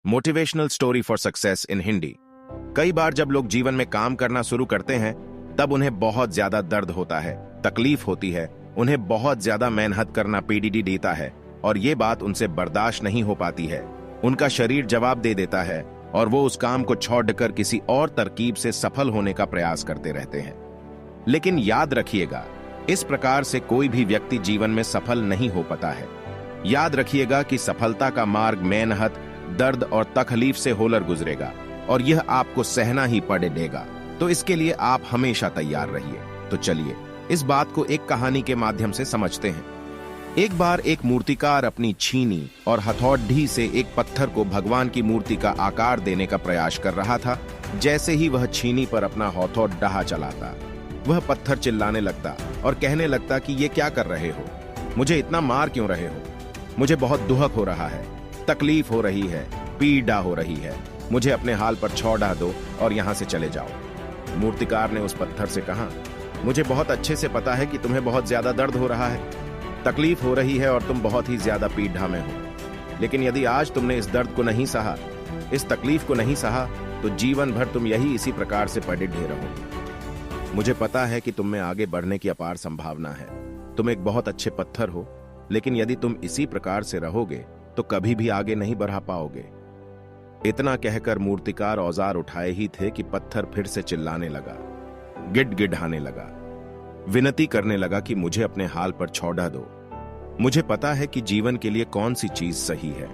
Motivational story for success in Hindi. कई बार जब लोग जीवन में काम करना शुरू करते हैं तब उन्हें बहुत ज्यादा दर्द होता है, तकलीफ होती है, उन्हें बहुत ज्यादा मेहनत करना पीडीडी देता है और ये बात उनसे बर्दाश्त नहीं हो पाती है। उनका शरीर जवाब दे देता है और वो उस काम को छोड़कर किसी और तरकीब से सफल होने का प्रयास करते रहते हैं। लेकिन याद रखिएगा, इस प्रकार से कोई भी व्यक्ति जीवन में सफल नहीं हो पाता है। याद रखिएगा कि सफलता का मार्ग मेहनत, दर्द और तकलीफ से होकर गुजरेगा और यह आपको सहना ही पड़ेगा। तो इसके लिए आप हमेशा तैयार रहिए। तो चलिए इस बात को एक कहानी के माध्यम से समझते हैं। एक बार एक मूर्तिकार अपनी छीनी और हथौड़ी से एक पत्थर को भगवान की मूर्ति का आकार देने का प्रयास कर रहा था। जैसे ही वह छीनी पर अपना हथौड़ा चलाता, वह पत्थर चिल्लाने लगता और कहने लगता कि ये क्या कर रहे हो, मुझे इतना मार क्यों रहे हो, मुझे बहुत दुख हो रहा है, तकलीफ हो रही है, पीड़ा हो रही है, मुझे अपने हाल पर छोड़ दो और यहां से चले जाओ। मूर्तिकार ने उस पत्थर से कहा, मुझे बहुत अच्छे से पता है कि तुम्हें बहुत ज्यादा दर्द हो रहा है, तकलीफ हो रही है और तुम बहुत ही ज्यादा पीड़ा में हो। लेकिन यदि आज तुमने इस दर्द को नहीं सहा, इस तकलीफ को नहीं सहा, तो जीवन भर तुम यही इसी प्रकार से पड़े रहोगे। मुझे पता है कि तुम में आगे बढ़ने की अपार संभावना है। तुम एक बहुत अच्छे पत्थर हो, लेकिन यदि तुम इसी प्रकार से रहोगे तो कभी भी आगे नहीं बढ़ा पाओगे। इतना कहकर मूर्तिकार औजार उठाए ही थे कि पत्थर फिर से चिल्लाने लगा, गिड़गिड़ाने लगा, विनती करने लगा कि मुझे अपने हाल पर छोड़ दो। मुझे पता है कि जीवन के लिए कौन सी चीज सही है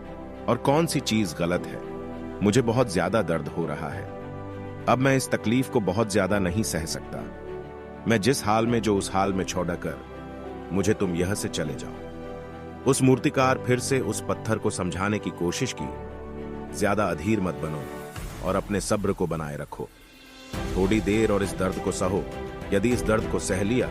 और कौन सी चीज गलत है। मुझे बहुत ज्यादा दर्द हो रहा है। अब मैं इस तकलीफ को बहुत ज्यादा नहीं सह सकता। मैं जिस हाल में जो उस हाल में छोड़कर मुझे तुम यह से चले जाओ। उस मूर्तिकार फिर से उस पत्थर को समझाने की कोशिश की, ज्यादा अधीर मत बनो और अपने सब्र को बनाए रखो। थोड़ी देर और इस दर्द को सहो। यदि इस दर्द को सह लिया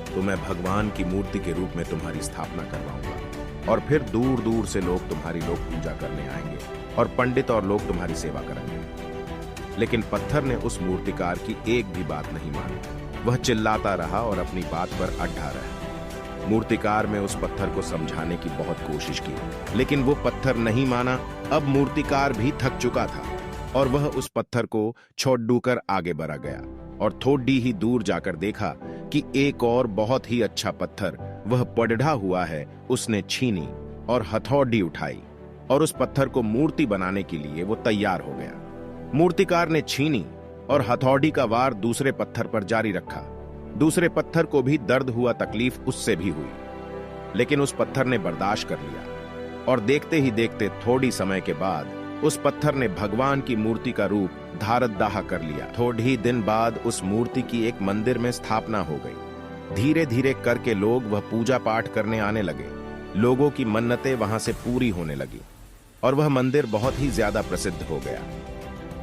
तो मैं भगवान की मूर्ति के रूप में तुम्हारी स्थापना करवाऊंगा और फिर दूर दूर से लोग तुम्हारी पूजा करने आएंगे और पंडित और लोग तुम्हारी सेवा करेंगे। लेकिन पत्थर ने उस मूर्तिकार की एक भी बात नहीं मानी। वह चिल्लाता रहा और अपनी बात पर अड़ा रहा। मूर्तिकार में उस पत्थर को समझाने की बहुत कोशिश की, लेकिन वो पत्थर नहीं माना। अब मूर्तिकार भी थक चुका था और वह उस पत्थर को छोड़कर आगे बढ़ा गया और थोड़ी ही दूर जाकर देखा कि एक और बहुत ही अच्छा पत्थर वह पड़ा हुआ है। उसने छीनी और हथौड़ी उठाई और उस पत्थर को मूर्ति बनाने के लिए वो तैयार हो गया। मूर्तिकार ने छीनी और हथौड़ी का वार दूसरे पत्थर पर जारी रखा। दूसरे पत्थर को भी दर्द हुआ, तकलीफ उससे भी हुई, लेकिन उस पत्थर ने बर्दाश्त कर लिया और देखते ही देखते थोड़ी समय के बाद उस पत्थर ने भगवान की मूर्ति का रूप धारदाह कर लिया। थोड़े ही दिन बाद उस मूर्ति की एक मंदिर में स्थापना हो गई। धीरे धीरे करके लोग वह पूजा पाठ करने आने लगे। लोगों की मन्नतें वहां से पूरी होने लगी और वह मंदिर बहुत ही ज्यादा प्रसिद्ध हो गया।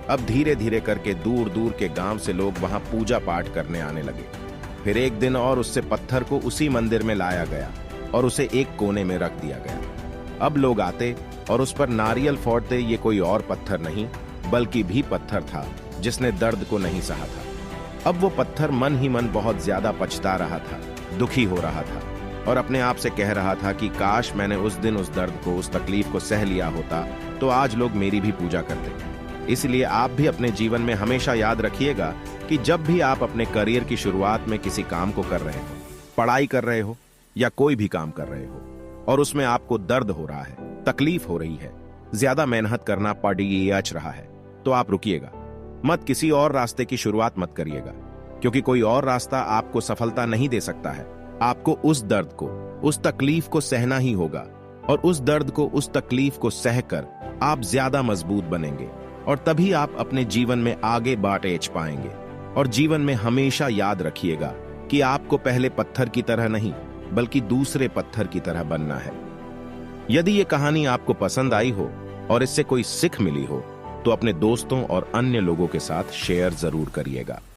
अब धीरे धीरे करके दूर दूर के गांव से लोग वहां पूजा पाठ करने आने लगे। फिर एक दिन और उससे पत्थर को उसी मंदिर में लाया गया और उसे एक कोने में रख दिया गया। अब लोग आते और उस पर नारियल फोड़ते। ये कोई और पत्थर नहीं बल्कि भी पत्थर था जिसने दर्द को नहीं सहा था। अब वो पत्थर मन ही मन बहुत ज्यादा पछता रहा था, दुखी हो रहा था और अपने आप से कह रहा था कि काश मैंने उस दिन उस दर्द को, उस तकलीफ को सह लिया होता तो आज लोग मेरी भी पूजा करते। इसलिए आप भी अपने जीवन में हमेशा याद रखिएगा कि जब भी आप अपने करियर की शुरुआत में किसी काम को कर रहे हो, पढ़ाई कर रहे हो या कोई भी काम कर रहे हो और उसमें आपको दर्द हो रहा है, तकलीफ हो रही है, ज्यादा मेहनत करना पड़ रहा है, तो आप रुकिएगा मत। किसी और रास्ते की शुरुआत मत करिएगा, क्योंकि कोई और रास्ता आपको सफलता नहीं दे सकता है। आपको उस दर्द को, उस तकलीफ को सहना ही होगा और उस दर्द को, उस तकलीफ को सहकर आप ज्यादा मजबूत बनेंगे और तभी आप अपने जीवन में आगे बढ़ पाएंगे। और जीवन में हमेशा याद रखिएगा कि आपको पहले पत्थर की तरह नहीं बल्कि दूसरे पत्थर की तरह बनना है। यदि ये कहानी आपको पसंद आई हो और इससे कोई सीख मिली हो तो अपने दोस्तों और अन्य लोगों के साथ शेयर जरूर करिएगा।